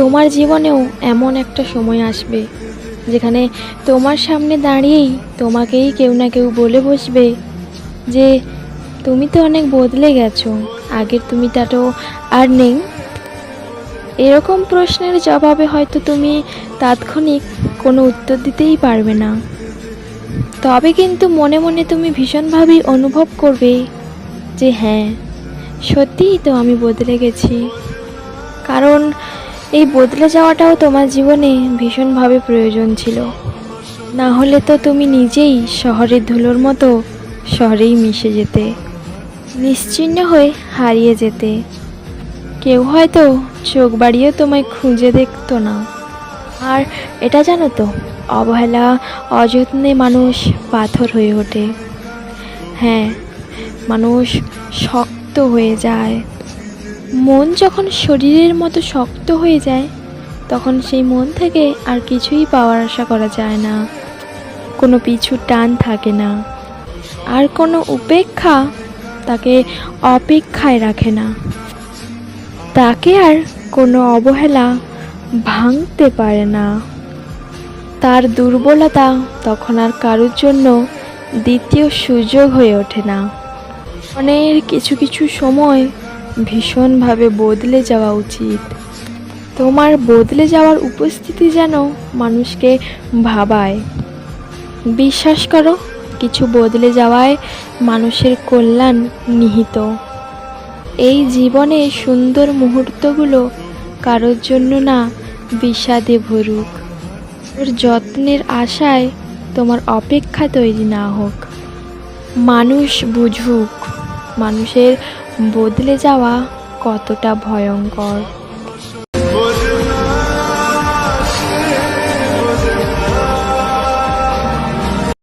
তোমার জীবনেও এমন একটা সময় আসবে যেখানে তোমার সামনে দাঁড়িয়েই তোমাকেই কেউ না কেউ বলে বসবে যে তুমি তো অনেক বদলে গেছো, আগের তুমিটা তো আর নেই। এরকম প্রশ্নের জবাবে হয়তো তুমি তাৎক্ষণিক কোনো উত্তর দিতেই পারবে না, তবে কিন্তু মনে মনে তুমি ভীষণভাবেই অনুভব করবে যে হ্যাঁ, সত্যিই তো আমি বদলে গেছি। কারণ এই বদলে যাওয়াটাও তোমার জীবনে ভীষণভাবে প্রয়োজন ছিল, না হলে তো তুমি নিজেই শহরের ধুলোর মতো শহরেই মিশে যেতে, নিশ্চিহ্ন হয়ে হারিয়ে যেতে। কেউ হয়তো চোখ বাড়িয়েও তোমায় খুঁজে দেখতো না। আর এটা জানো তো, অবহেলা অযত্নে মানুষ পাথর হয়ে ওঠে। হ্যাঁ, মানুষ শক্ত হয়ে যায়। মন যখন শরীরের মতো শক্ত হয়ে যায়, তখন সেই মন থেকে আর কিছুই পাওয়ার আশা করা যায় না, কোনো পিছু টান থাকে না, আর কোনো উপেক্ষা তাকে অপেক্ষায় রাখে না, তাকে আর কোনো অবহেলা ভাঙতে পারে না। তার দুর্বলতা তখন আর কারোর জন্য দ্বিতীয় সুযোগ হয়ে ওঠে না। মনের কিছু কিছু সময় ভীষণভাবে বদলে যাওয়া উচিত। তোমার বদলে যাওয়ার উপস্থিতি যেন মানুষকে ভাবায়। বিশ্বাস করো, কিছু বদলে যাওয়ায় মানুষের কল্যাণ নিহিত। এই জীবনে সুন্দর মুহূর্তগুলো কারোর জন্য না বিষাদে ভরুক, ওর যত্নের আশায় তোমার অপেক্ষা তৈরি না হোক। মানুষ বুঝুক মানুষের বদলে যাওয়া কতটা ভয়ঙ্কর।